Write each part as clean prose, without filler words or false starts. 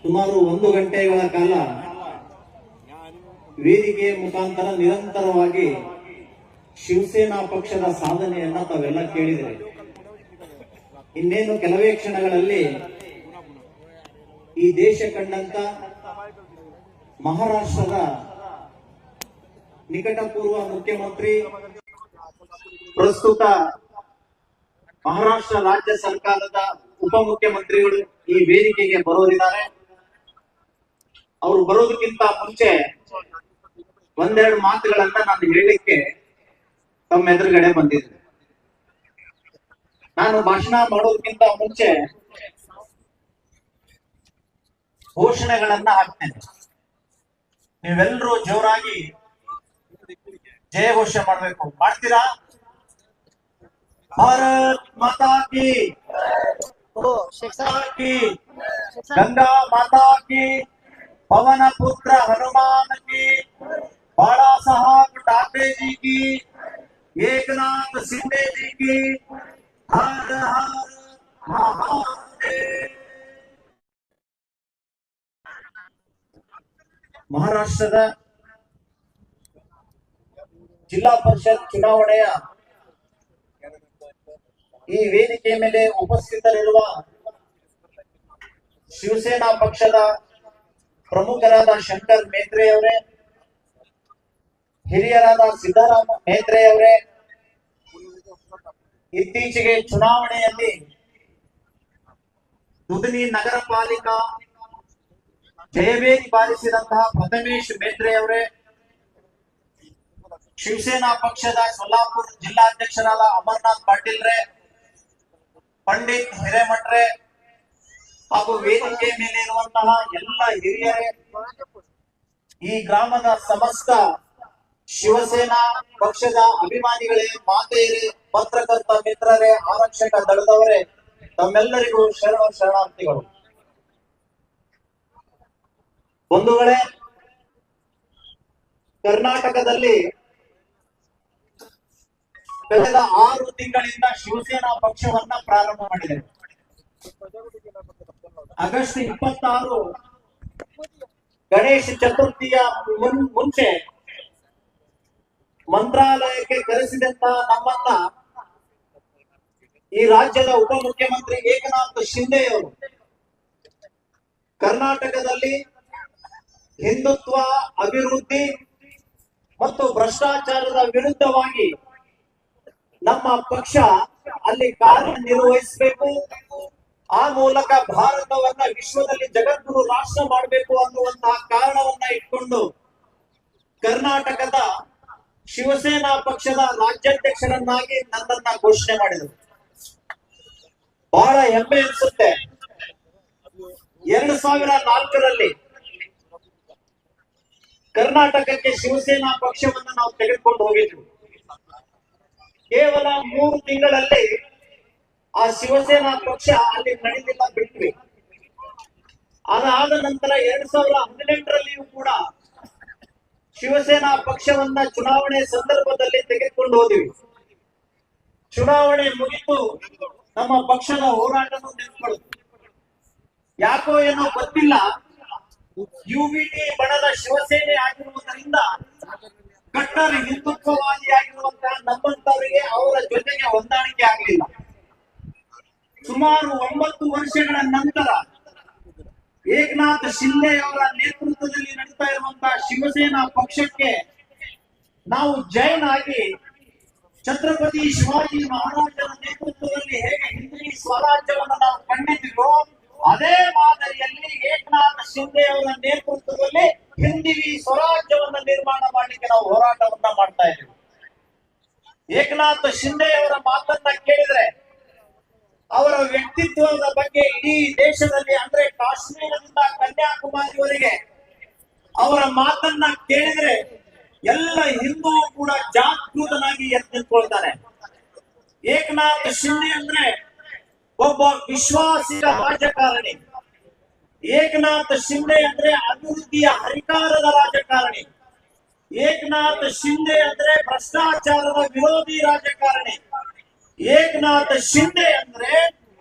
ಸುಮಾರು 1 ಗಂಟೆಗಳ ಕಾಲ ವೇದಿಕೆ ಮುಖಾಂತರ ನಿರಂತರವಾಗಿ ಶಿವಸೇನಾ ಪಕ್ಷದ ಸಾಧನೆಯನ್ನ ತಾವೆಲ್ಲ ಕೇಳಿದರೆ, ಇನ್ನೇನು ಕೆಲವೇ ಕ್ಷಣಗಳಲ್ಲಿ ಈ ದೇಶ ಕಂಡಂತ ಮಹಾರಾಷ್ಟ್ರದ ನಿಕಟಪೂರ್ವ ಮುಖ್ಯಮಂತ್ರಿ, ಪ್ರಸ್ತುತ ಮಹಾರಾಷ್ಟ್ರ ರಾಜ್ಯ ಸರ್ಕಾರದ ಉಪಮುಖ್ಯಮಂತ್ರಿಗಳು ಈ ವೇದಿಕೆಗೆ ಬರೋರಿದ್ದಾರೆ. ಅವರು ಬರೋದಕ್ಕಿಂತ ಮುಂಚೆ ಒಂದೆರಡು ಮಾತುಗಳನ್ನ ನಾನು ಹೇಳಲಿಕ್ಕೆ ತಮ್ಮ ಎದುರುಗಡೆ ಬಂದಿದ್ದೆ. ನಾನು ಭಾಷಣ ಮಾಡೋದಕ್ಕಿಂತ ಮುಂಚೆ ಘೋಷಣೆಗಳನ್ನ ಹಾಕ್ತೇನೆ. ನೀವೆಲ್ಲರೂ ಜೋರಾಗಿ ಜಯ ಘೋಷಣೆ ಮಾಡ್ಬೇಕು. ಮಾಡ್ತೀರಾ? ಭಾರತ್ ಮಾತಾ ಕಿ, ಗಂಗಾ ಮಾತಾ ಕಿ, पवन पुत्र हनुमान की, बाला साहब ठाकरे जी की, एकनाथ शिंदे जी की, हर हर महादेव। ಮಹಾರಾಷ್ಟ್ರದ ಜಿಲ್ಲಾ ಪರಿಷತ್ ಚುನಾವಣೆಯ ಈ ವೇದಿಕೆ ಮೇಲೆ ಉಪಸ್ಥಿತರಿರುವ ಶಿವಸೇನಾ ಪಕ್ಷದ ಪ್ರಮುಖರಾದ ಶಂಕರ್ ಮೇತ್ರೆ ಅವರೇ, ಹಿರಿಯರಾದ ಸಿದ್ದರಾಮ ಮೇತ್ರೆ ಅವರೇ, ಇತ್ತೀಚೆಗೆ ಚುನಾವಣೆಯಲ್ಲಿ ದುಧನಿ ನಗರ ಪಾಲಿಕಾ ಜಯಬೇರಿ ಬಾರಿಸಿದಂತಹ ಪ್ರಥಮೇಶ್ ಮೇತ್ರೆ ಅವರೇ, ಶಿವಸೇನಾ ಪಕ್ಷದ ಸೊಲ್ಲಾಪುರ ಜಿಲ್ಲಾಧ್ಯಕ್ಷರಾದ ಅಮರನಾಥ್ ಪಾಟೀಲ್ ರೇ, ಪಂಡಿತ್ ಹಿರೇಮಠ್ರೆ ಹಾಗೂ ವೇದಿಕೆ ಮೇಲೆ ಇರುವಂತಹ ಎಲ್ಲ ಹಿರಿಯರೇ, ಈ ಗ್ರಾಮದ ಸಮಸ್ತ ಶಿವಸೇನಾ ಪಕ್ಷದ ಅಭಿಮಾನಿಗಳೇ, ಮಾತೆಯರೇ, ಪತ್ರಕರ್ತ ಮಿತ್ರರೇ, ಆರಕ್ಷಕ ದಳದವರೇ, ತಮ್ಮೆಲ್ಲರಿಗೂ ಶರಣಾರ್ಥಿಗಳು. ಬಂಧುಗಳೇ, ಕರ್ನಾಟಕದಲ್ಲಿ ಕಳೆದ 6 ತಿಂಗಳಿಂದ ಶಿವಸೇನಾ ಪಕ್ಷವನ್ನ ಪ್ರಾರಂಭ ಮಾಡಿದೆ. ಆಗಸ್ಟ್ 26 ಗಣೇಶ ಚತುರ್ಥಿಯ ಮುಂಚೆ ಮಂತ್ರಾಲಯಕ್ಕೆ ಕರೆಸಿದಂತಹ ನಮ್ಮನ್ನ ಈ ರಾಜ್ಯದ ಉಪಮುಖ್ಯಮಂತ್ರಿ ಏಕನಾಥ್ ಶಿಂದೆ ಅವರು ಕರ್ನಾಟಕದಲ್ಲಿ ಹಿಂದುತ್ವ, ಅಭಿವೃದ್ಧಿ ಮತ್ತು ಭ್ರಷ್ಟಾಚಾರದ ವಿರುದ್ಧವಾಗಿ ನಮ್ಮ ಪಕ್ಷ ಅಲ್ಲಿ ಕಾರ್ಯನಿರ್ವಹಿಸಬೇಕು, ಆ ಮೂಲಕ ಭಾರತವನ್ನ ವಿಶ್ವದಲ್ಲಿ ಜಗದ್ಗುರು ರಾಷ್ಟ್ರ ಮಾಡಬೇಕು ಅನ್ನುವಂತಹ ಕಾರಣವನ್ನ ಇಟ್ಕೊಂಡು ಕರ್ನಾಟಕದ ಶಿವಸೇನಾ ಪಕ್ಷದ ರಾಜ್ಯಾಧ್ಯಕ್ಷರನ್ನಾಗಿ ನನ್ನನ್ನ ಘೋಷಣೆ ಮಾಡಿದರು. ಬಹಳ ಹೆಮ್ಮೆ ಅನ್ಸುತ್ತೆ. 2004ರಲ್ಲಿ ಕರ್ನಾಟಕಕ್ಕೆ ಶಿವಸೇನಾ ಪಕ್ಷವನ್ನು ನಾವು ತೆಗೆದುಕೊಂಡು ಹೋಗಿದ್ವಿ. ಕೇವಲ 3 ತಿಂಗಳಲ್ಲಿ ಆ ಶಿವಸೇನಾ ಪಕ್ಷ ಅಲ್ಲಿ ನಡೆದಿಲ್ಲ, ಬಿಟ್ವಿ. ಅದಾದ ನಂತರ 2018ರಲ್ಲಿಯೂ ಕೂಡ ಶಿವಸೇನಾ ಪಕ್ಷವನ್ನ ಚುನಾವಣೆ ಸಂದರ್ಭದಲ್ಲಿ ತೆಗೆದುಕೊಂಡು ಹೋದ್ವಿ. ಚುನಾವಣೆ ಮುಗಿದು ನಮ್ಮ ಪಕ್ಷದ ಹೋರಾಟನೂ ನಿಂತ್ಕೊಳ್ಳುತ್ತೆ. ಯಾಕೋ ಏನೋ ಗೊತ್ತಿಲ್ಲ, ಯುಬಿಟಿ ಬಣದ ಶಿವಸೇನೆ ಆಗಿರುವುದರಿಂದ ಕಟ್ಟರ್ ಹಿಂದುತ್ವವಾದಿ ಆಗಿರುವಂತಹ ನಮ್ಮಂತವರಿಗೆ ಅವರ ಜೊತೆಗೆ ಹೊಂದಾಣಿಕೆ ಆಗಲಿಲ್ಲ. ಸುಮಾರು 9 ವರ್ಷಗಳ ನಂತರ ಏಕನಾಥ್ ಶಿಂದೆ ಅವರ ನೇತೃತ್ವದಲ್ಲಿ ನಡೀತಾ ಇರುವಂತಹ ಶಿವಸೇನಾ ಪಕ್ಷಕ್ಕೆ ನಾವು ಜೈನ್ ಆಗಿ ಛತ್ರಪತಿ ಶಿವಾಜಿ ಮಹಾರಾಜರ ನೇತೃತ್ವದಲ್ಲಿ ಹೇಗೆ ಹಿಂದೂ ಸ್ವರಾಜ್ಯವನ್ನು ನಾವು ಕಂಡಿದ್ದೀವೋ ಅದೇ ಮಾದರಿಯಲ್ಲಿ ಏಕನಾಥ್ ಶಿಂದೆ ಅವರ ನೇತೃತ್ವದಲ್ಲಿ ಹಿಂದಿವಿ ಸ್ವರಾಜ್ಯವನ್ನ ನಿರ್ಮಾಣ ಮಾಡಲಿಕ್ಕೆ ನಾವು ಹೋರಾಟವನ್ನ ಮಾಡ್ತಾ ಇದ್ದೀವಿ. ಏಕನಾಥ್ ಶಿಂದೆ ಅವರ ಮಾತನ್ನ ಕೇಳಿದ್ರೆ, ಅವರ ವ್ಯಕ್ತಿತ್ವದ ಬಗ್ಗೆ ಇಡೀ ದೇಶದಲ್ಲಿ ಅಂದ್ರೆ ಕಾಶ್ಮೀರದಿಂದ ಕನ್ಯಾಕುಮಾರಿವರೆಗೆ ಅವರ ಮಾತನ್ನ ಕೇಳಿದ್ರೆ ಎಲ್ಲ ಹಿಂದೂ ಕೂಡ ಜಾಗೃತನಾಗಿ ಎದ್ದು ನಿಂತ್ಕೊಳ್ತಾನೆ. ಏಕನಾಥ್ ಶಿಂದೆ ಅಂದ್ರೆ ಒಬ್ಬ ವಿಶ್ವಾಸಿಕ ರಾಜಕಾರಣಿ. ಏಕನಾಥ್ ಶಿಂದೆ ಅಂದ್ರೆ ಅಭಿವೃದ್ಧಿಯ ಹರಿಕಾರದ ರಾಜಕಾರಣಿ. ಏಕನಾಥ್ ಶಿಂದೆ ಅಂದ್ರೆ ಭ್ರಷ್ಟಾಚಾರದ ವಿರೋಧಿ ರಾಜಕಾರಣಿ. ಏಕನಾಥ್ ಶಿಂದೆ ಅಂದ್ರೆ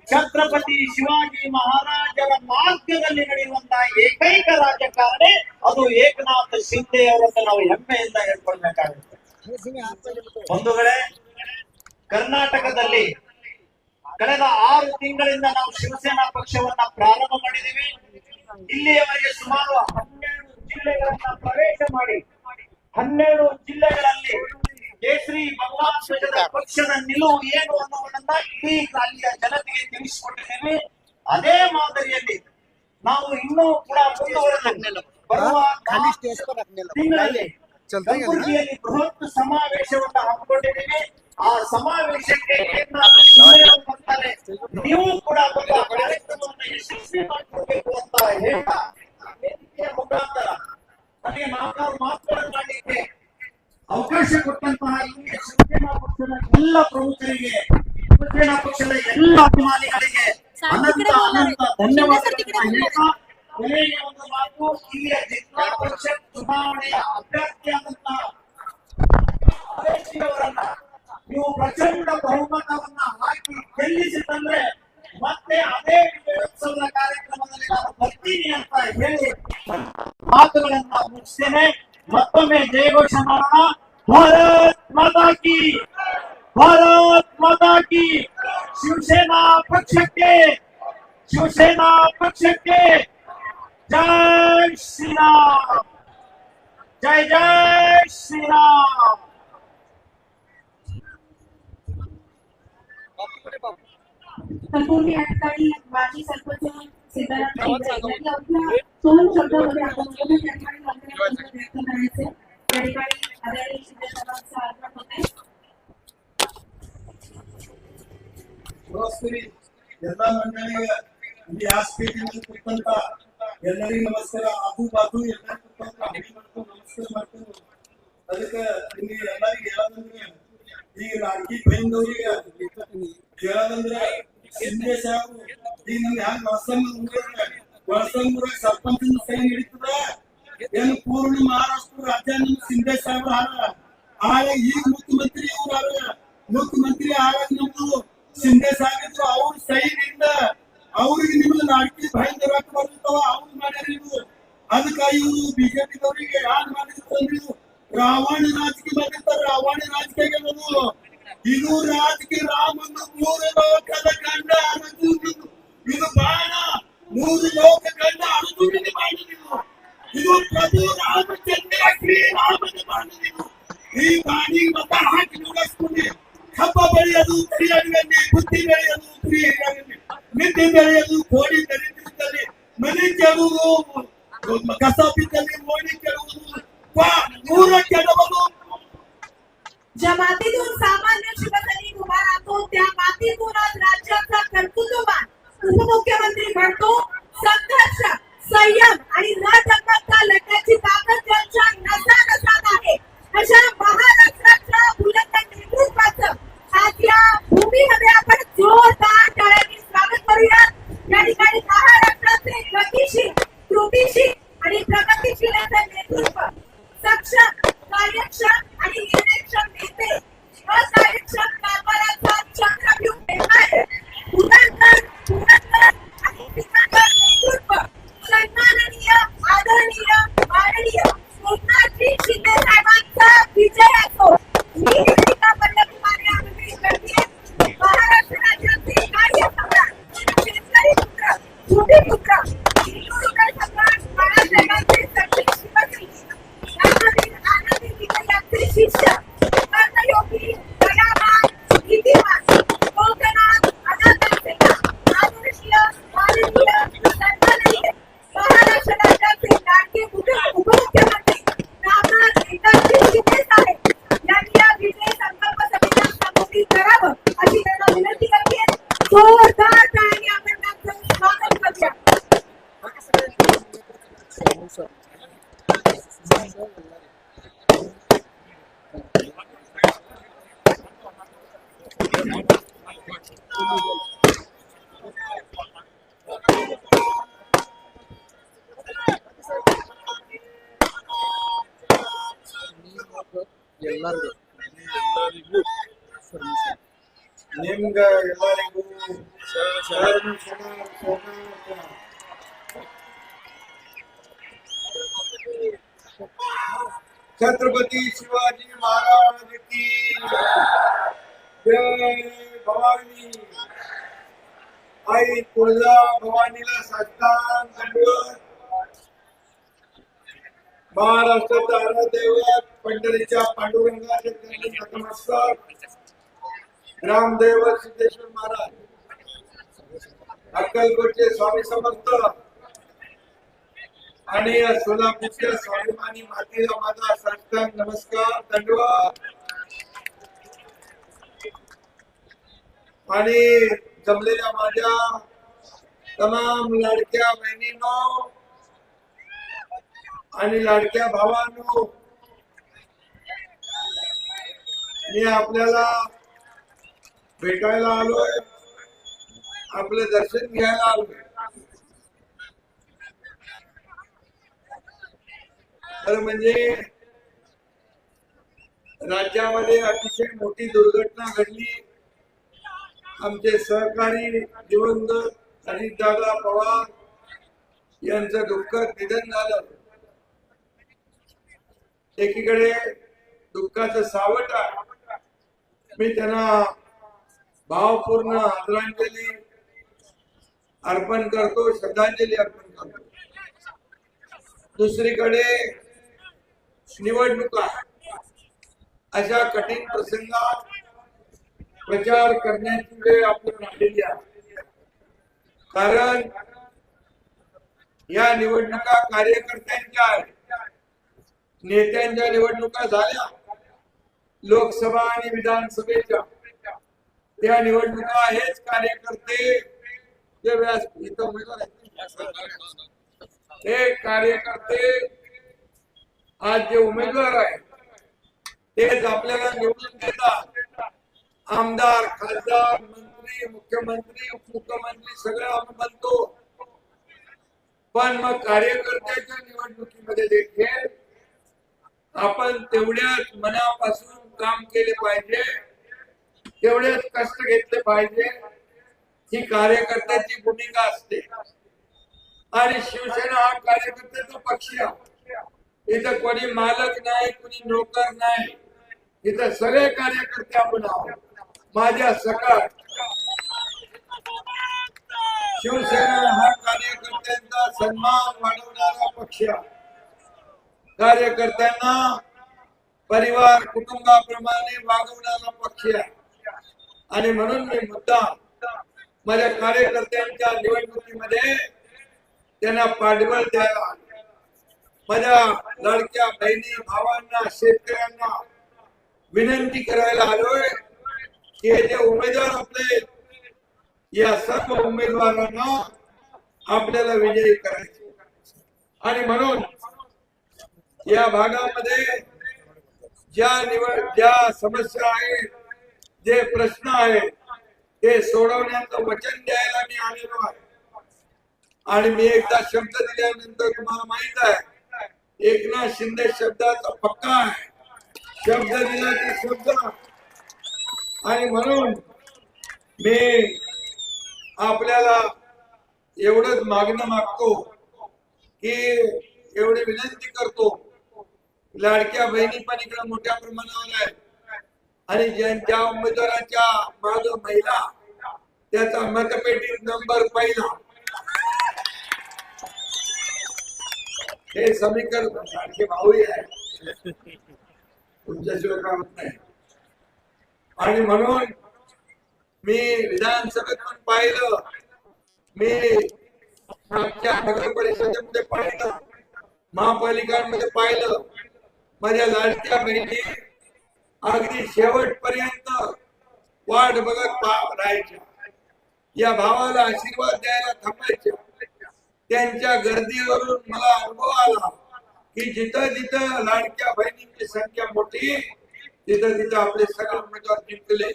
ಛತ್ರಪತಿ ಶಿವಾಜಿ ಮಹಾರಾಜರ ಮಾರ್ಗ ರಾಜ್ಯದಲ್ಲಿ ನಡೆಯುವಂತಹ ಏಕೈಕ ರಾಜಕಾರಣಿ ಅದು ಏಕನಾಥ್ ಶಿಂದೆ ಅವರನ್ನು ನಾವು ಹೆಮ್ಮೆಯಿಂದ ಹೇಳ್ಕೊಳ್ಬೇಕಾಗುತ್ತೆ. ಬಂಧುಗಳೇ, ಕರ್ನಾಟಕದಲ್ಲಿ ಕಳೆದ 6 ತಿಂಗಳಿಂದ ನಾವು ಶಿವಸೇನಾ ಪಕ್ಷವನ್ನ ಪ್ರಾರಂಭ ಮಾಡಿದೀವಿ. ಇಲ್ಲಿಯವರೆಗೆ ಸುಮಾರು 12 ಜಿಲ್ಲೆಗಳನ್ನ ಪ್ರವೇಶ ಮಾಡಿ 12 ಜಿಲ್ಲೆಗಳಲ್ಲಿ ಕೇಸರಿ ಭಗವಾನ್ ಧ್ವಜದ ಪಕ್ಷದ ನಿಲುವು ಏನು ಅನ್ನೋದನ್ನ ಇಡೀ ಅಲ್ಲಿಯ ಜನತೆಗೆ ತಿಳಿಸಿಕೊಟ್ಟಿದ್ದೇವೆ. ಅದೇ ಮಾದರಿಯಲ್ಲಿ ನಾವು ಇನ್ನೂ ಕೂಡ ಮುಂದುವರೆದು ಬರುವ ತಿಂಗಳಲ್ಲಿ ಕಲಬುರಗಿಯಲ್ಲಿ ಬೃಹತ್ ಸಮಾವೇಶವನ್ನು ಹಮ್ಮಿಕೊಂಡಿದ್ದೀವಿ. ಆ ಸಮಾವೇಶಕ್ಕೆ ಬರ್ತಾರೆ, ನೀವು ಕೂಡ ಬಂದು ಆ ಕಾರ್ಯಕ್ರಮವನ್ನು ಯಶಸ್ವಿ ಮಾಡಿಕೊಡ್ಬೇಕು ಅಂತ ಹೇಳ್ತಾ ವೇದಿಕೆಯ ಮುಖಾಂತರ ನನಗೆ 4 ಮಾತುಗಳನ್ನು ಮಾಡಲಿಕ್ಕೆ ಅವಕಾಶ ಕೊಟ್ಟಂತಹ ಇಲ್ಲಿ ಶಿವಸೇನಾ ಪಕ್ಷದ ಎಲ್ಲ ಪ್ರಮುಖರಿಗೆ, ಶಿವಸೇನಾ ಪಕ್ಷದ ಎಲ್ಲ ಅಭಿಮಾನಿಗಳಿಗೆ ಅನಂತ ಧನ್ಯವಾದಗಳನ್ನು ಹೇಳ್ತಾ ಕೊನೆಯ ಒಂದು ಮಾತು, ಇಲ್ಲಿಯ ಜಿಲ್ಲಾ ಪರಿಷತ್ ಚುನಾವಣೆಯ ಅಭ್ಯರ್ಥಿಯಾದಂತಹ ಅವರನ್ನ ನೀವು ಪ್ರಚಂಡ ಬಹುಮತವನ್ನ ಹಾಕಿ ಗೆಲ್ಲಿಸಿ ತಂದ್ರೆ ಮತ್ತೆ ಅದೇ ವಿಜಯೋತ್ಸವದ ಕಾರ್ಯಕ್ರಮದಲ್ಲಿ ನಾನು ಬರ್ತೀನಿ ಅಂತ ಹೇಳಿ ಮಾತುಗಳನ್ನ ಮುಗಿಸ್ತೇನೆ. ಮತ್ತೊಮ್ಮೆ ಜಯಘೋಷ ಮಾಡೋಣ. ಭಾರತ್ ಮಾತಾ ಕಿ, ಭಾರತ್ ಮಾತಾ ಕಿ. ಶಿವಸೇನಾ ಪಕ್ಷಕ್ಕೆ, ಶಿವಸೇನಾ ಪಕ್ಷಕ್ಕೆ ಜೈ ಶ್ರೀರಾಮ್, ಜೈ ಜೈ ಶ್ರೀರಾಮ್. तत्पूर्वी या ठिकाणी माजी सरपंच सिद्धाराम आपल्या 2 शब्दामध्ये आपण त्या ठिकाणी व्यक्त करायचे. त्या ठिकाणी आदरणीय शिंदेसाहेबांचा अर्पण होते. ಎಲ್ಲ ಮಂಡಳಿಗೆ ಇಲ್ಲಿ ಆಸ್ಪತ್ರೆಯಲ್ಲಿ ಕೂತಂತ ಎಲ್ಲರಿಗೂ ನಮಸ್ಕಾರ. ಆಜು ಬಾಜು ಎಲ್ಲರಿಗೂ ಕೂತಂತ ನಮಸ್ಕಾರ ಮಾಡ್ತೀನಿ. ಅದಕ್ಕೆ ನಿಮಗೆ ಎಲ್ಲರಿಗೂ ಹೇಳೋದಂದ್ರೆ, ಈಗ ರಾಜಕೀಯ ಬೈಂದವ್ರಿಗೆ ಹೇಳೋದಂದ್ರೆ, ಶಿಂದೆ ಸಾಹೇಬ್ ಈಗ ನಮ್ಗೆ ಹ್ಯಾಂಗ ವಳಸಂಗೂರಾಗ ಸರ್ಪಂಚನ ಸೈ ನಡೀತದ ಏನು ಪೂರ್ಣ ಮಹಾರಾಷ್ಟ್ರ ರಾಜ್ಯ ಶಿಂದೆ ಸಾಹೇಬ್ರ ಆಗ ಈಗ ಮುಖ್ಯಮಂತ್ರಿ ಇವ್ರು ಮುಖ್ಯಮಂತ್ರಿ ಆಗ ನಮ್ದು ಶಿಂದೆ ಸಾಹೇಬ್ರು ಅವ್ರ ಸೈನಿಂದ ಅವ್ರಿಗೆ ನಿಮ್ಗೆ ನಾಟಕಿ ಭಯಂಕರ ಬರ್ತಾವ ಅವ್ರು ಮಾಡ್ಯಾರ. ನೀವು ಅದಕ್ಕ ಇವ್ರು ಬಿಜೆಪಿದವರಿಗೆ ಯಾರು ಮಾಡಿದ್ರು ಅಂದ್ರೆ ರಾವಣ ರಾಜಕೀಯ ಮಾಡಿರ್ತಾರೆ. ರಾವಣ ರಾಜಕೀಯ ಅನ್ನೋದು ಇದು ರಾಜಕೀಯ. ರಾಮನ್ನು 3 ಲೋಕದ ಗಂಡ ಅರ್ಜುನ, ಇದು ಬಾಣ 3 ಲೋಕ ಗಂಡ ಅರ್ಜುನಿಗೆ ಮಾಡಿದ್ರು. ಇದು ಪ್ರಭು ರಾಮಚಂದ್ರ ಶ್ರೀರಾಮನ ಮಾಡಿದ್ರು. ಈ ಬಾಣಿ ಮತ ಹಾಕಿ ನುಡಿಸ್ಕೊಂಡು ಹಬ್ಬ ಬೆಳೆಯೋದು ಕ್ರಿಯಾಗಲ್ಲಿ, ಬುದ್ಧಿ ಬೆಳೆಯೋದು ಕ್ರಿಯಾಗಲ್ಲಿ, ನಿದ್ದೆ ಬೆಳೆಯೋದು ಕೋಡಿ ದರಿದ್ರದಲ್ಲಿ, ಮನೆ ಕೆಡುವುದು ಕಸ ಬಿದ್ದಲ್ಲಿ ಮೋಡಿ ಕೆಡುವುದು, ಊರ ಕೆಡವುದು. ज्या मातीतून सामान्य शिवसैनिक उभा राहतो त्या मातीतूनच राज्याचा कर्तृत्ववान उपमुख्यमंत्री घडतो. संघर्ष, संयम आणि न जगता लढण्याची ताकद ज्यांच्या नसा-नसात आहे अशा महाराष्ट्राच्या बुलंद नेतृत्वाचं आज या भूमीमध्ये आपण जोरदार टाळ्यांनी स्वागत करूया. या ठिकाणी महाराष्ट्राचे गतिशील, कृतिशील आणि प्रगतिशील असं नेतृत्व, सक्षम, कार्यक्षम आणि निर्णयक्षम नेते, अकार्यक्षम कारभाराचा चक्रव्यूह देणारे उदात्त आणि विकासक नेतृत्व, सन्माननीय, आदरणीय, माननीय एकनाथजी शिंदे साहेबांचा विजय असो. मी निवेदिता पल्लवी माने आगमनी करते. महाराष्ट्र राज्याचे कार्यसम्राट, शेतकरी पुत्र, भूमिपुत्र, हिंदू हृदय सम्राट बाळासाहेबांचे सचिव शिवसैनिक, रामवीर आनंदी विजयांचे शिष्य, कर्तयोगी, दयावान, नीतिवान, कोकणात अनाथांसेना, आदरणीय, माननीय, सन्माननीय महाराष्ट्र राज्याचे लाडके उपमुख्यमंत्री नामदार एकनाथजी शिंदे साहेब यांनी या विजय संकल्प सभेला संबोधित करावं अशी त्यांना विनंती करते. जोरदार टाळ्यांनी आपण त्यांचं स्वागत करूया. ನಿಮ್ಗ ಎಲ್ಲರಿಗೂ ಶರಣ ಶರಣ ಶರಣ ಶರಣ. छत्रपती शिवाजी महाराज की जय भवानी. आई तुळजा भवानीला साष्टांग दंडवत. महाराष्ट्राचा आराध्यदैवत पंढरीच्या पांडुरंगाचे नतमस्तक ग्रामदैवत सिद्धेश्वर महाराज, अक्कलकोटचे स्वामी समर्थ आणि सोलापूरच्या स्वाभिमानी मातीला माझा साष्टांग नमस्कार दंडवत. आणि जमलेल्या माझ्या तमाम लाडक्या बहिणींनो आणि लाडक्या भावांनो, मी आपल्याला भेटायला आलोय, आपलं दर्शन घ्यायला आलोय. खरं म्हणजे राज्यामध्ये अतिशय मोठी दुर्घटना घडली. आमचे सहकारी दिवंगत अजितदादा पवार यांचं दुःखद निधन झालं. एकीकडे दुःखाचं सावट आहे, मी त्यांना भावपूर्ण आदरांजली अर्पण करतो, श्रद्धांजली अर्पण करतो. दुसरीकडे निवडणुका अशा कठीण प्रसंगात प्रचार करण्याची वेळ आपल्याला आलेली आहे. कारण या निवडणुका कार्यकर्त्यांच्या आहेत. नेत्यांच्या निवडणुका झाल्या लोकसभा आणि विधानसभेच्या, त्या निवडणुका हेच कार्यकर्ते जे इथं उमेदवार आहेत, हे कार्यकर्ते आज जे उमेदवार आहेत तेच आपल्याला निवडून देतात. आमदार, खासदार, मंत्री, मुख्यमंत्री, उपमुख्यमंत्री सगळं आपण बनतो. पण मग कार्यकर्त्याच्या निवडणुकीमध्ये देखील आपण तेवढ्याच मनापासून काम केले पाहिजे, तेवढेच कष्ट घेतले पाहिजे. ही कार्यकर्त्याची भूमिका असते. आणि शिवसेना हा कार्यकर्त्याचा पक्ष आहे. इथं कोणी मालक नाही, कोणी नोकर नाही, इथं सगळे कार्यकर्ते आपण आहोत. माझ्या सकाळ शिवसेना हा कार्यकर्त्यांचा सन्मान वाढवणारा पक्ष आहे. कार्यकर्त्यांना परिवार कुटुंबाप्रमाणे वागवणारा पक्ष आहे. आणि म्हणून मी मुद्दा माझ्या कार्यकर्त्यांच्या निवडणुकीमध्ये त्यांना पाठबळ द्यायला, माझ्या लाडक्या बहिणी भावांना, शेतकऱ्यांना विनंती करायला आलोय की हे जे उमेदवार आपले, या सर्व उमेदवारांना आपल्याला विजयी करायचे. आणि म्हणून या भागामध्ये ज्या समस्या आहेत, जे प्रश्न आहेत, ते सोडवण्याचं वचन द्यायला मी आलेलो आहे. आणि मी एकदा शब्द दिल्यानंतर तुम्हाला माहित आहे, एकनाथ शिंदे शब्दाचा पक्का आहे. शब्द दिला की शब्द. आणि म्हणून मी आपल्याला एवढंच मागणं मागतो की एवढी विनंती करतो, लाडक्या बहिणी पण इकडे मोठ्या प्रमाणावर आहेत. आणि ज्या उमेदवाराच्या माग महिला, त्याचा मतपेटी नंबर पहिला. हे समीकरण लाडके भाऊही आहे, तुमच्याशिवाय काय होत नाही. आणि म्हणून मी विधानसभेत पण पाहिलं, मी मागच्या नगर परिषदेमध्ये पाहिलं, महापालिकांमध्ये पाहिलं, माझ्या लाडक्या बहिणी अगदी शेवटपर्यंत वाट बघत राहायच्या. या भावाला आशीर्वाद द्यायला थांबायच्या. त्यांच्या गर्दीवरून मला अनुभव आला की जिथं जिथं लाडक्या बहिणींची संख्या मोठी, तिथं तिथं आपले सगळे उमेदवार जिंकले.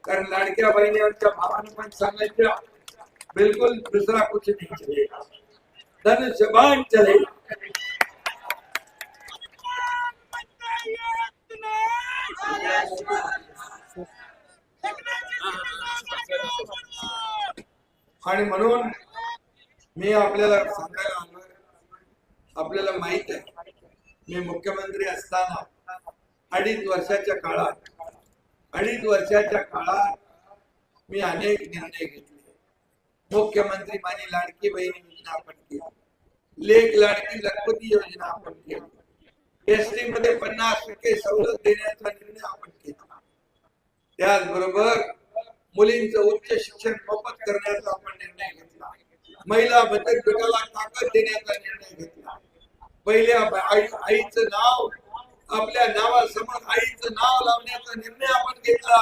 कारण लाडक्या बहिणीच्या भावानं पण सांगायच्या, बिलकुल दुसरा कुछ नहीं चलेगा, धनुष्यबाण चलेगा. आणि म्हणून मी आपल्याला सांगायला आलोय, आपल्याला माहित आहे मी मुख्यमंत्री असताना 2.5 वर्षाच्या काळात मी अनेक निर्णय घेतले. मुख्यमंत्री माझी लाडकी बहीण योजना आपण केली, लेक लाडकी लखपती योजना आपण केली, एसटी मध्ये 50% सवलत देण्याचा निर्णय आपण केला. त्याचबरोबर मुलींचं उच्च शिक्षण मोफत करण्याचा आपण निर्णय घेतला. महिला बचत गटाला ताकद देण्याचा निर्णय घेतला. पहिल्या आईचं नाव आपल्या नावासमोर आईचं नाव लावण्याचा निर्णय आपण घेतला.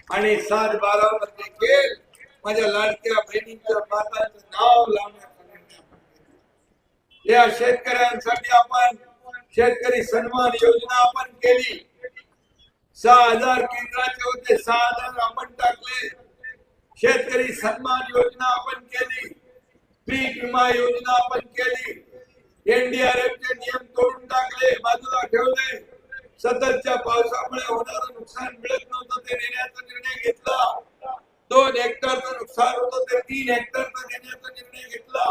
आणि 7/12 मध्ये देखील माझ्या लाडक्या बहिणीच्या माताचं नाव लावण्याचा निर्णय आपण घेतला. या शेतकऱ्यांसाठी आपण शेतकरी सन्मान योजना आपण केली. 6,000 केंद्राचे होते, 6,000 आपण टाकले. शेतकरी सन्मान योजना आपण केली. पीक विमा योजना आपण केली. NDRF चे नियम तोडून टाकले, बाजूला ठेवले. सततच्या पावसामुळे होणारं नुकसान मिळत नव्हतं, ते देण्याचा निर्णय घेतला. 2 हेक्टरचं नुकसान होतं, ते 3 हेक्टरचं देण्याचा निर्णय घेतला.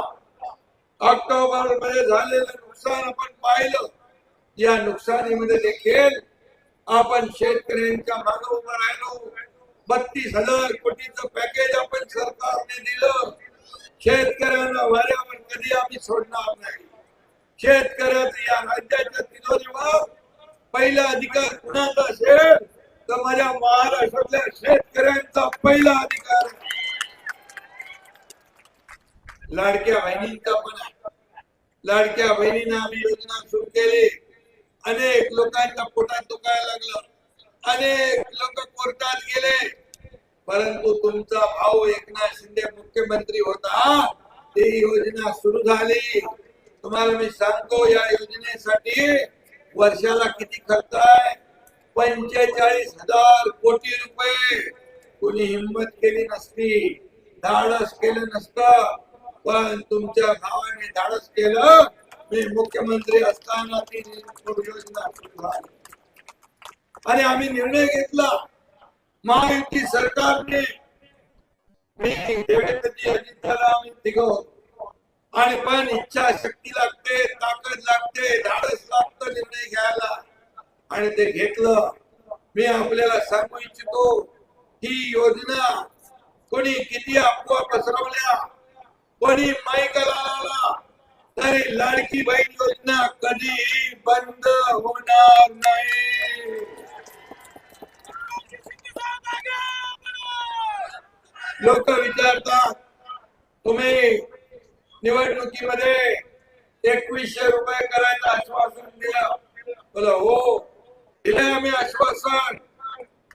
ऑक्टोबर मध्ये झालेलं नुकसान आपण पाहिलं. या नुकसानीमध्ये देखील आपण शेतकऱ्यांच्या मागे उभं राहिलो. 32,000 कोटीचं पॅकेज आपण सरकारने दिलं. शेतकऱ्यांना वाऱ्यावर कधी आम्ही सोडणार नाही. शेतकऱ्याचा या राज्याच्या तिजोरीवर पहिला अधिकार कुणाचा असेल तर माझ्या महाराष्ट्रातल्या शेतकऱ्यांचा पहिला अधिकार. लाडक्या बहिणींचा पण आहे. लाडक्या बहिणींना आम्ही योजना सुरू केली. अनेक लोकांच्या पोटात दुखायला लागलं, अनेक लोक कोर्टात गेले, परंतु तुमचा भाऊ एकनाथ शिंदे मुख्यमंत्री होता, ती योजना सुरू झाली. तुम्हाला मी सांगतो, या योजनेसाठी वर्षाला किती खर्च आहे? 45,000 कोटी रुपये. कोणी हिंमत केली नसती, धाडस केलं नसतं, पण तुमच्या भावाने धाडस केलं. मी मुख्यमंत्री असताना ती योजना सुरू झाली आणि आम्ही निर्णय घेतला. महायुती सरकारने आम्ही तिघं आणि पण इच्छा शक्ती लागते, ताकद लागते, धाडस लागतं निर्णय घ्यायला आणि ते घेतलं. मी आपल्याला सांगू इच्छितो, ही योजना कोणी किती अफवा पसरवल्या, कोणी माईकला लावला, तरी लाडकी बहीण योजना कधीही बंद होणार नाही. लोक विचारतात, तुम्ही निवडणुकीमध्ये 2100 रुपये करायचं आश्वासन दिलं. बोला हो, दिलंय आम्ही आश्वासन,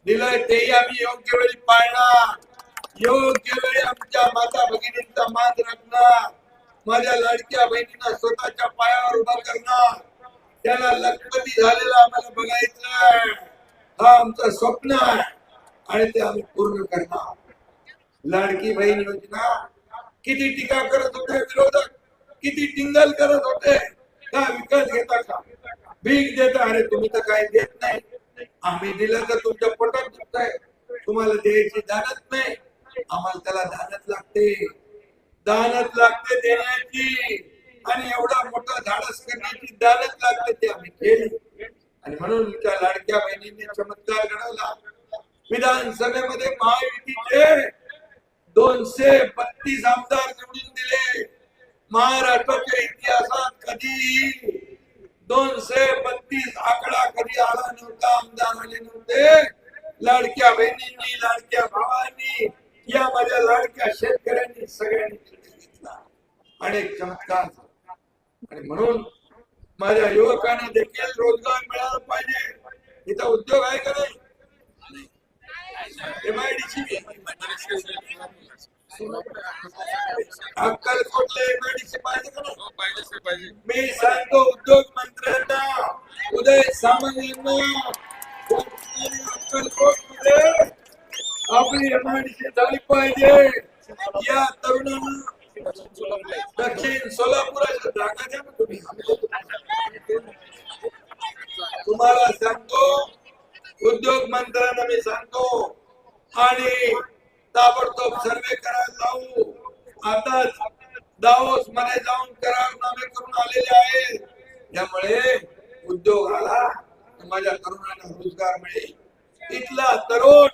दिलंय तेही आम्ही योग्य वेळी पाळणार. योग्य वेळी आमच्या माता भगिनींचा मान राखणार. माझ्या लाडक्या बहिणींना स्वतःच्या पायावर उभा करणार. त्याला लखपती झालेला आम्हाला बघायचं, हा आमचं स्वप्न आहे आणि ते आम्ही पूर्ण करणार. लाडकी बहीण योजना किती टीका करत होते विरोधक, किती टिंगल करत होते, का विकत घेता का, भीक देता, अरे तुम्ही तर काही देत नाही, आम्ही दिलं तर तुमच्या पोटात दुखतंय, तुम्हाला द्यायची दानत नाही. आम्हाला त्याला दानत लागते, दानत लागते देण्याची, आणि एवढा मोठा धाडस करण्याची दानत लागते, ते आम्ही केली. आणि म्हणून त्या लाडक्या बहिणींनी चमत्कार घडवला. विधानसभेमध्ये महायुतीचे 232 आमदार निवडून दिले. महाराष्ट्राच्या इतिहासात कधी 232 आकडा कधी आला नव्हता, आमदार आले नव्हते. लाडक्या बहिणींनी, लाडक्या भावांनी, या माझ्या लाडक्या शेतकऱ्यांनी सगळ्यांनी घेतला. अनेक चमत्कार. आणि म्हणून माझ्या युवकांना देखील रोजगार मिळाला पाहिजे. इथं उद्योग आहे का नाही? MIDC अक्कलकोटला MIDC पाहिजे का नाही? मी सांगतो उद्योग मंत्र्यांना, उदय सामंत यांना, अक्कलकोट मध्ये आपली MIDC झाली पाहिजे. या तरुणांना दक्षिण सोलापुराच्या जागा द्या ना तुम्ही. तुम्हाला सांगतो, उद्योग मंत्र्यांना मी सांगतो, आणि ताबडतोब सर्वे करायला लावू. आताच दावोस मध्ये जाऊन करारनामे करून आलेले आहेत. त्यामुळे उद्योगाला माझ्या तरुणांना रोजगार मिळेल. इथला तरुण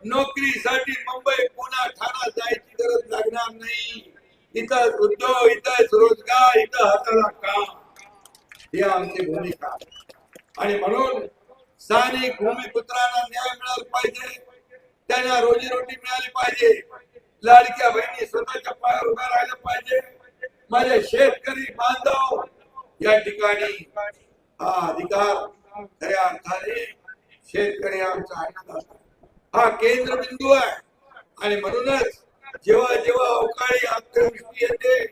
नोकरीसाठी मुंबई पुणे ठाणे जायची गरज लागणार नाही. इथं उद्योग, इथं रोजगार, इथं हाताला काम, ही आमची भूमिका. आणि म्हणून स्थानिक भूमिपुत्रांना न्याय मिळाला पाहिजे, त्यांना रोजीरोटी मिळाली पाहिजे, लाडक्या बहिणी स्वतःच्या पायावर उभ्या राहिल्या पाहिजे. माझे शेतकरी बांधव या ठिकाणी हा अधिकार खऱ्या अर्थाने शेतकरी आमचा अन्नदाता हा केंद्रबिंदू आहे. आणि म्हणूनच जेव्हा जेव्हा अवकाळी अतिवृष्टी येते,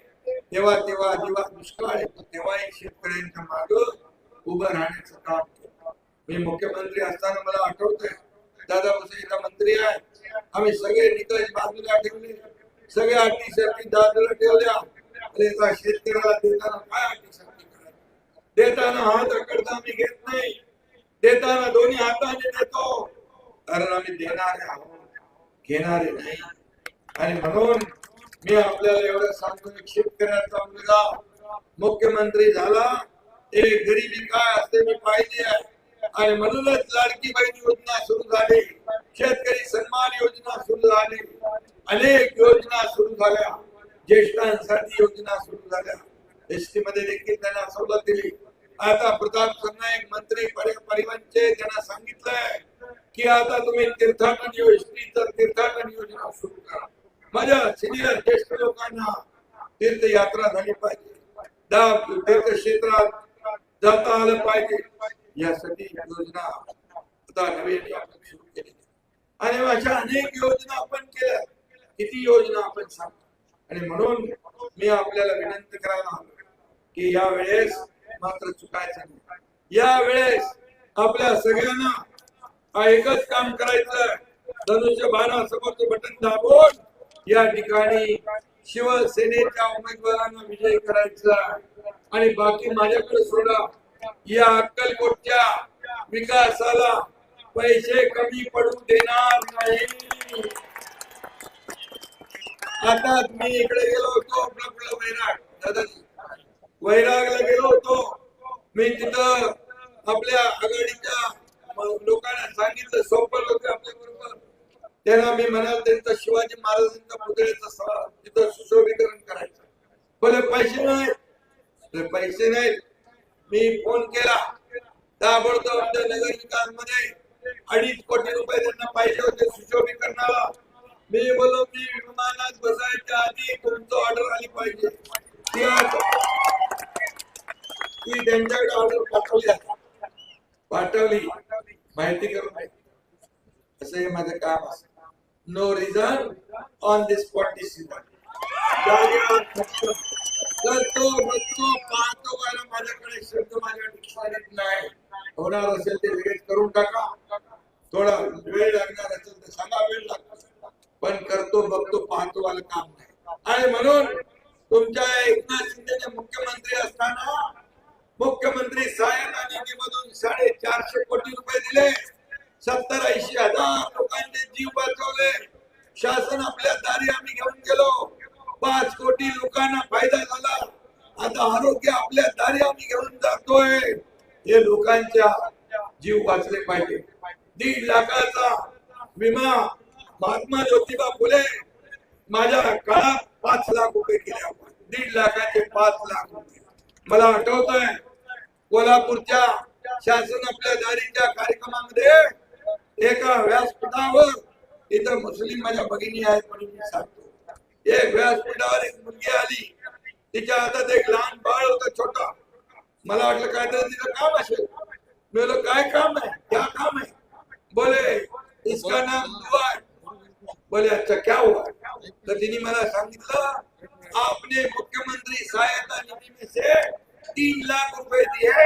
तेव्हा तेव्हा जेव्हा दुष्काळ येतो, तेव्हाही शेतकऱ्यांच्या मागे उभं राहण्याचं काम केलं. मी मुख्यमंत्री असताना मला आठवतंय, दादा भुसे मंत्री आहे, आम्ही सगळे निकष बाजूला ठेवले, सगळ्या अटी शर्ती बाजूला ठेवल्या. एका शेतकऱ्याला देताना काय अटी शर्ती करायची? देताना हात आकडता आम्ही घेत नाही, देताना दोन्ही हाताने देतो, कारण आम्ही देणारे आहोत, घेणारे नाही. आणि म्हणून मी आपल्याला एवढं सांगतो, शेतकऱ्याचा मुलगा मुख्यमंत्री झाला, एक गरिबी काय असते मी पाहिजे आहे. आणि म्हणूनच लाडकी बहीण योजना सुरू झाली, शेतकरी सन्मान योजना सुरू झाली, अनेक योजना सुरू झाल्या, ज्येष्ठांसाठी योजना सुरू झाल्या, एसटी मध्ये देखील त्यांना सवलत दिली. आता प्रताप सरनाईक मंत्री परिवहनचे त्यांना सांगितलंय की आता तुम्ही तीर्थाटन योजना सुरू करा. माझ्या सिनियर ज्येष्ठ लोकांना तीर्थयात्रा झाली पाहिजे, तीर्थक्षेत्रात जाता आलं पाहिजे, यासाठी योजना आता नवीन सुरू केली. आणि अशा अनेक योजना आपण केल्या, किती योजना आपण सांगतो. आणि म्हणून मी आपल्याला विनंती करायला हवी की या वेळेस मात्र चुकायचं नाही. या वेळेस आपल्या सगळ्यांना एकच काम करायचं, धनुष्यबाणासमोरचं बटन दाबून या ठिकाणी शिवसेनेच्या उमेदवारांना विजयी करायचा. आणि बाकी माझ्याकडे सोडा. या अक्कलकोटच्या विकासाला पैसे कमी पडू देणार नाही. आता मी इकडे गेलो होतो, आपलं वैराग दादाजी वैरागला गेलो होतो. मी तिथं आपल्या आघाडीच्या लोकांना सांगितलं, सोपं लोक आपल्या बरोबर, त्यांना मी म्हणाल त्यांचा शिवाजी महाराजांच्या पुतळ्याचं तिथं सुशोभीकरण करायचं. बोले पैसे नाहीत. मी फोन केला, ताबडतोब आमच्या नगर विकास मध्ये 2.5 कोटी रुपये त्यांना पाहिजे होते सुशोभीकरणाला. मी बोलो मी विमानात बसायच्या आधी तुमचं ऑर्डर आली पाहिजे. ती त्यांच्याकडे ऑर्डर पाठवली माहिती करून. असं हे माझं काम असतं. No reason on this spot decision. करतो बघतो पाहतो, माझ्याकडे शब्द माझ्या डिक्शनरीत नाही. होणार असेल ते लगेच करून टाका, थोडा वेळ लागणार असेल तर सांगा, वेळ लागतो, पण करतो बघतो पाहतो वाला काम नाही. आणि म्हणून तुमच्या एकनाथ शिंदे मुख्यमंत्री असताना मुख्यमंत्री सहायता निधीमधून 450 कोटी रुपये दिले, 70-80 हजार लोकांचे जीव वाचवले. शासन आपल्या दारी आम्ही घेऊन गेलो, 5 कोटी लोकांना फायदा झाला. आता आरोग्य आपल्या दारी आम्ही घेऊन जातोय. हे लोकांच्या जीव वाचले पाहिजे. 1.5 लाखाचा विमा महात्मा ज्योतिबा फुले माझ्या काळात 5 लाख रुपये केले आपण. 1.5 लाखाचे 5 लाख रुपये. मला आठवतंय कोल्हापूरच्या शासन आपल्या दारीच्या कार्यक्रमामध्ये एका व्यासपीठावर, इथं मुस्लिम माझ्या भगिनी आहेत म्हणून मी सांगतो, एक व्यासपीठावर एक मुलगी आली, तिच्या हातात एक लहान बाळ होतं छोटा. मला वाटलं काय तर तिचं काम असेल. मी बोललो काय काम है, क्या काम है? बोले इसका नाम दुआ है. बोले अच्छा क्या हुआ? तर तिने मला सांगितलं, आपने मुख्यमंत्री सहायता निधि में से 3 लाख रुपए दिए,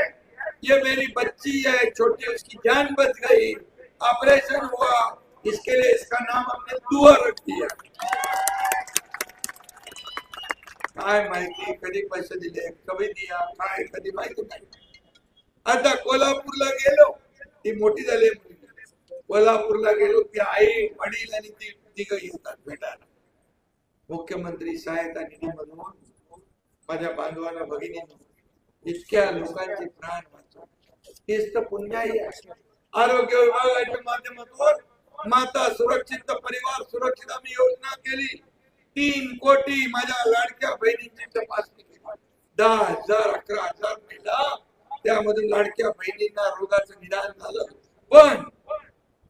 ये मेरी बच्ची है छोटी, उसकी जान बच गई, ऑपरेशन हुआ, इसके लिए इसका नाम हमने दुआ रख दिया. काय माहिती कधी पैसे दिले, कधी दिया, काय कधी माहिती नाही. आता कोल्हापूरला गेलो, ती मोठी झाली मुलगी. कोल्हापूरला गेलो, ती आई वडील आणि ती तिघ येतात भेटायला. मुख्यमंत्री सहायता निधी मधून माझ्या बांधवांना भगिनी इतक्या लोकांचे प्राण वाचवले, हेच तर पुण्याई आहे. आरोग्य विभागाच्या माध्यमातून माता सुरक्षित परिवार सुरक्षित आम्ही योजना केली. 3 कोटी माझ्या लाडक्या बहिणींची तपासणी केली. 10,000 11,000 महिला त्यामधून लाडक्या बहिणींना रोगाचं निदान झालं. पण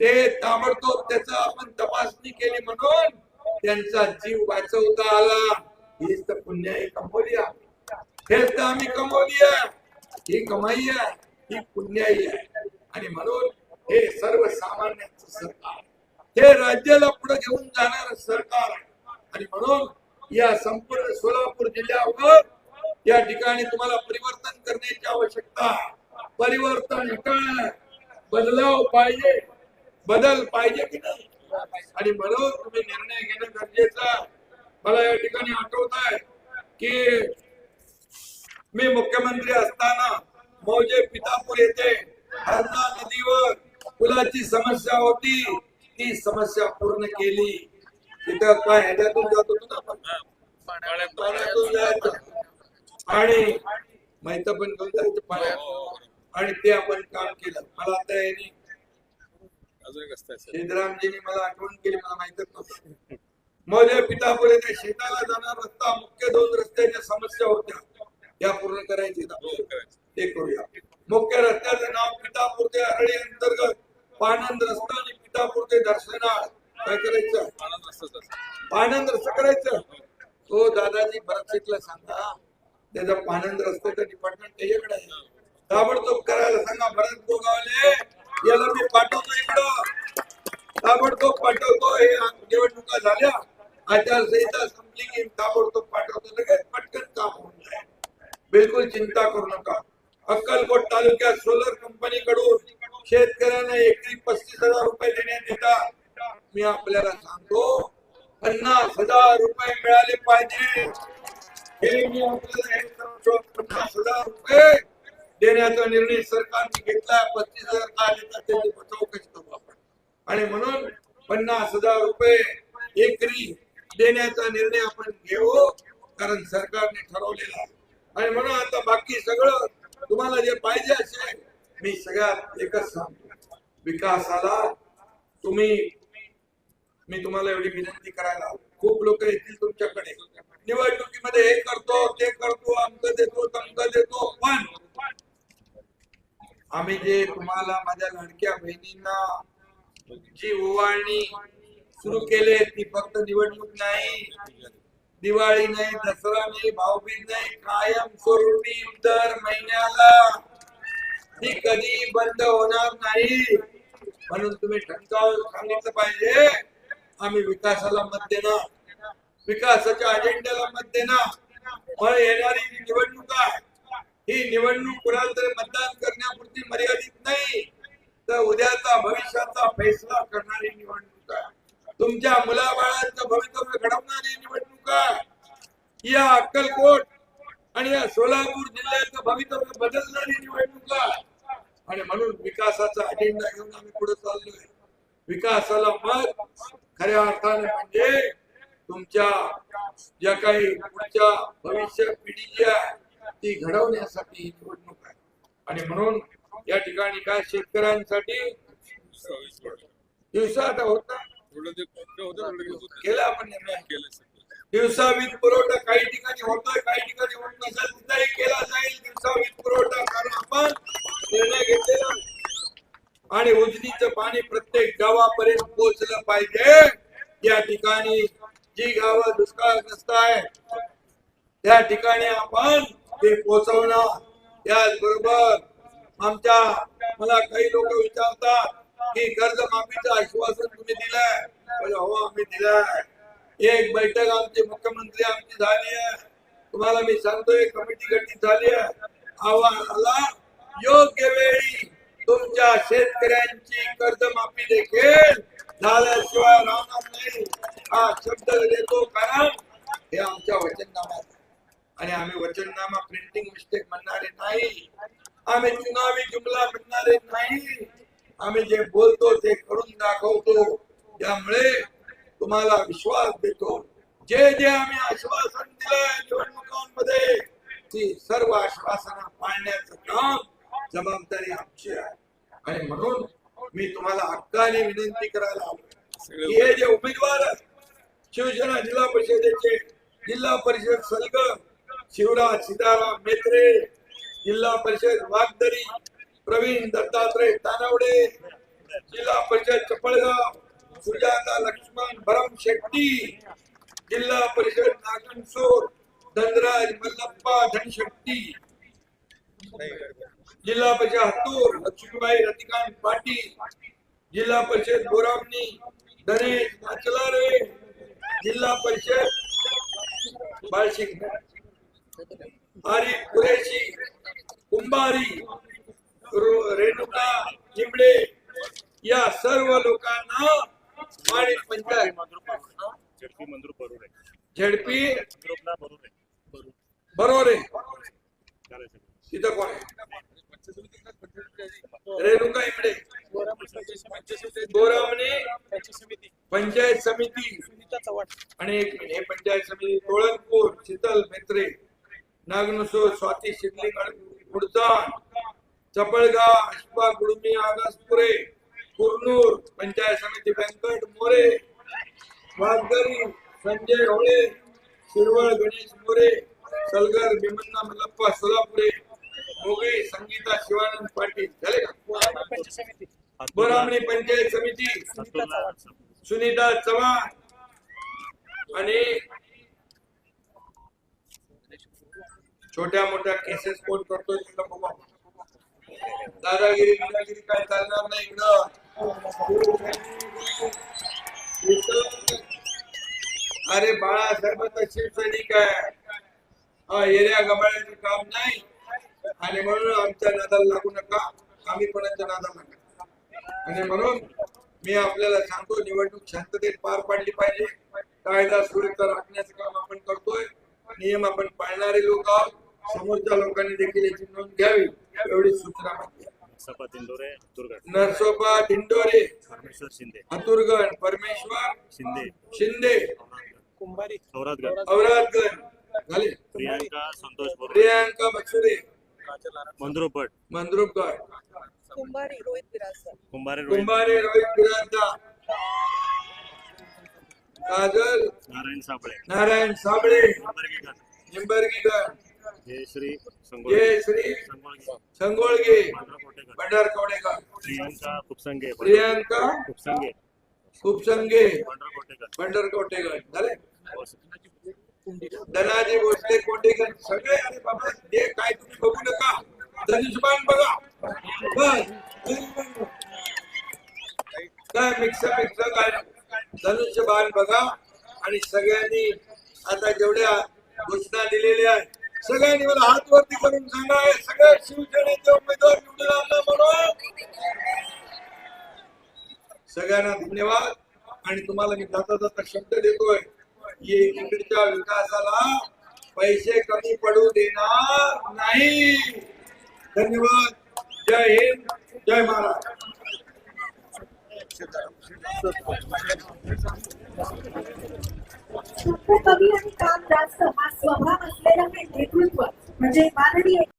ते ताबडतोब त्याचा आपण तपासणी केली म्हणून त्यांचा जीव वाचवता आला. हीच तर पुण्याई कमवली आहे. हेच तर आम्ही कमवली आहे. ही कमाई आहे, ही पुण्याई आहे. आणि म्हणून हे सर्वसामान्यांचं सरकार, हे राज्याला पुढे घेऊन जाणार सरकार आहे. आणि म्हणून या संपूर्ण सोलापूर जिल्ह्यावर या ठिकाणी तुम्हाला परिवर्तन करण्याची आवश्यकता आहे. परिवर्तन काय? बदलाव पाहिजे, बदल पाहिजे की नाही? आणि म्हणून तुम्ही निर्णय घेणं गरजेचं आहे. मला या ठिकाणी आठवत आहे की मी मुख्यमंत्री असताना मौजे पितापूर येथे हरदा नदीवर पुलाची समस्या होती. ती समस्या पूर्ण केली. तिथं काय ह्याच्यातून जात होतो ना आपण, पाण्यातून जायचं आणि माहिती पण घेऊन जायचं पाण्यात, आणि ते आपण काम केलं. मला आता यांनी सिद्धरामजींनी मला आठवण केली, मला माहितच नव्हतं. मौजे पितापूर येथे शेताला जाणार रस्ता, मुख्य 2 रस्त्याच्या समस्या होत्या, त्या पूर्ण करायची. ते करूया. मुख्य रस्त्याचं नाव पितापूर ते अरळी अंतर्गत पानंद रस्ता आणि पितापूर ते दर्शनाळ. काय करायचं? पानंद रस्ता करायचं. तो दादाजी भरतशेठला सांगा, त्याचा पानंद रस्त्याचं डिपार्टमेंट त्याच्याकडे आहे. ताबडतोब करायला सांगा. भरत गोगावले याला मी पाठवतो इकडं, ताबडतोब पाठवतो. हे निवडणुका झाल्या, आचारसंहिता संपली की ताबडतोब पाठवतो. लगेच पटकन काम होऊन जाईल. बिलकुल चिंता करू नका. अक्कलकोट तालुक्यात सोलर कंपनीकडून शेतकऱ्यांना एकरी 35,000 रुपये देण्यात येतात. मी आपल्याला सांगतो 50,000 रुपये मिळाले पाहिजे. हे मी आपल्याला हे सांगतो. 50,000 रुपये देण्याचा निर्णय सरकारने घेतला. 35,000 का देतात त्याची चौकशी करू आपण. आणि म्हणून 50,000 रुपये एकरी देण्याचा निर्णय आपण घेऊ, कारण सरकारने ठरवलेला आहे. आणि म्हणून आता बाकी सगळं तुम्हाला जे पाहिजे असेल, मी सगळ्यात एकच सांगतो, विकासाला मी तुम्हाला एवढी विनंती करायला, खूप लोक येतील तुमच्याकडे निवडणुकीमध्ये, हे करतो ते करतो, अमक देतो तमक देतो. पण आम्ही जे तुम्हाला माझ्या लाडक्या बहिणींना जी ओवाळणी सुरू केले, ती फक्त निवडणूक नाही, दिवाळी नाही, दसरा नाही, भाऊबीज नाही, कायम स्वरूपी दर महिन्याला ती कधी बंद होणार नाही. म्हणून तुम्ही ठणकावून सांगितलं पाहिजे, आम्ही विकासाला मत देणार, विकासाच्या अजेंड्याला मत देणार. मग येणारी जी निवडणूक आहे, ही निवडणूक कुणाला तरी मतदान करण्यापुरती मर्यादित नाही, तर उद्याचा भविष्याचा फैसला करणारी निवडणूक आहे. तुमच्या मुलाबाळांचं भवितव्य घडवणारी निवडणूक आहे. या अक्कलकोट आणि या सोलापूर जिल्ह्याचं भवितव्य बदलणारी निवडणूक आहे. आणि म्हणून विकासाचा अजेंडा घेऊन आम्ही पुढे चाललोय. विकासाला मत खऱ्या अर्थाने म्हणजे तुमच्या ज्या काही पुढच्या भविष्य पिढी जी आहे ती घडवण्यासाठी ही निवडणूक आहे. आणि म्हणून या ठिकाणी काय शेतकऱ्यांसाठी दिवसा आता होता केला आपण निर्णय, दिवसा वीज पुरवठा काही ठिकाणी होतोय, काही ठिकाणी होत नसेल, तिथेही केला जाईल दिवसा वीज पुरवठा, कारण आपण निर्णय घेतलेला. आणि उजनीचं पाणी प्रत्येक गावापर्यंत पोहोचलं पाहिजे. या ठिकाणी जी गावं दुष्काळग्रस्त आहे त्या ठिकाणी आपण ते पोहोचवणं. त्याचबरोबर मला काही लोक विचारतात की कर्जमाफीचं आश्वासन तुम्ही दिलंय. हो, आम्ही दिलंय. एक बैठक आमची मुख्यमंत्री आमची झाली आहे. तुम्हाला मी सांगतोय, कमिटी गठीत झाली आहे. आव्हानाला योग्य वेळी तुमच्या शेतकऱ्यांची कर्जमाफी देखील झाल्याशिवाय राहणार नाही हा शब्द देतो, कारण हे आमच्या वचननाम्यात आहे. आणि आम्ही वचननामा प्रिंटिंग मिस्टेक म्हणणारे नाही, आम्ही चुनावी जुमला म्हणणारे नाही. आम्ही जे बोलतो ते करून दाखवतो. त्यामुळे तुम्हाला विश्वास देतो. जे जे आम्ही आश्वासन दिलंय निवडणुकांमध्ये ती सर्व आश्वासनं पाळण्याचं काम जबाबदारी आमची आहे. आणि म्हणून मी तुम्हाला हक्काने विनंती करायला आलो की हे जे उमेदवार आहेत, शिवसेना जिल्हा परिषदेचे जिल्हा परिषद सलगर शिवराज सीताराम मेत्रे, जिल्हा परिषद वागदरी प्रवीण दत्तात्रय तानवडे, जिल्हा परिषद चपळगाव सुजाता लक्ष्मण भरम शेट्टी, जिल्हा परिषद नागनसूर धनराज मल्लप्पा धनशेट्टी, जिल्हा परिषद हत्तूर लक्ष्मीबाई रतिकांत पाटील, जिल्हा परिषद बोरामणी गणेश नाचलारे, जिल्हा परिषद बाळशिंग आरिफ कुरेशी कुंभारी रेणुका चिंबडे या सर्व लोकांना वाणी पंचायत झेडपी बरोबर आहे. तिथं कोण आहे? रेणुका इकडे बोरामणे पंचायत समिती आणि हे पंचायत समिती तोळणपूर शीतल मेत्रे, नागनसूर स्वाती शिंदे उडतान, चपळगाव अशफा गुडमी आगासपुरे, कुरनूर पंचायत समिती व्यंकट मोरे, वाघदरी संजय होळे, शिरवळ गणेश मोरे, सलगर भीमन्ना मल्लप्पा सोलापुरे, मोगई संगीता शिवानंद पाटील. झाले का? बोरामणी पंचायत समिती सुनीता चव्हाण आणि छोट्या मोठ्या केसेस कोण करतोय तिला बघा. दादागिरी दादागिरी काय चालणार नाही इकडं. अरे बाळासाहेब तर शिवसैनिक आहे, हा एरिया गबाळ्याचं काम नाही. आणि म्हणून आमच्या नादाला लागू नका, आम्ही कोणाच्या नादाला नका. आणि म्हणून मी आपल्याला सांगतो, निवडणूक शांततेत पार पाडली पाहिजे. कायदा सुव्यवस्था राखण्याचं काम आपण करतोय. नियम आपण पाळणारे लोक आहोत. समोरच्या लोकांनी देखील याची नोंद घ्यावी एवढी सूचना. नरसोबा दिंडोरे, परमेश्वर शिंदे, हतुरगण परमेश्वर शिंदे, औरादगण झाले. प्रियांका संतोष प्रियांका बक्षुरे, मंद्रुपगड, कुंभारे रोहित बिराजदार, कुंभारे रोहित बिराजदार, काजल नारायण साबळे, निंबर्गीगड, जयश्री संगोळगे, भंडारकवडेकर, प्रियांका खूपसंगे, भंडारकोटेगड झाले. धनाजी भोसले कोटेगड सगळे. अरे बाबा हे काय तुम्ही बघू नका, धनुष्यबाण बघा. काय मिक्स काय धनुष्यबाण बघा. आणि सगळ्यांनी आता जेवढ्या घोषणा दिलेल्या आहेत सगळ्यांनी मला हात वरती करून सांगा, सगळ्या शिवसेनेचे उमेदवार निवडून आणला म्हणून. सगळ्यांना धन्यवाद. आणि तुम्हाला मी जाता जाता शब्द देतोय, इकडच्या विकासाला पैसे कमी पडू देणार नाही. धन्यवाद. जय हिंद, जय महाराष्ट्र. कमी आणि काम जास्त हा स्वभाव असलेला हे नेतृत्व म्हणजे माननीय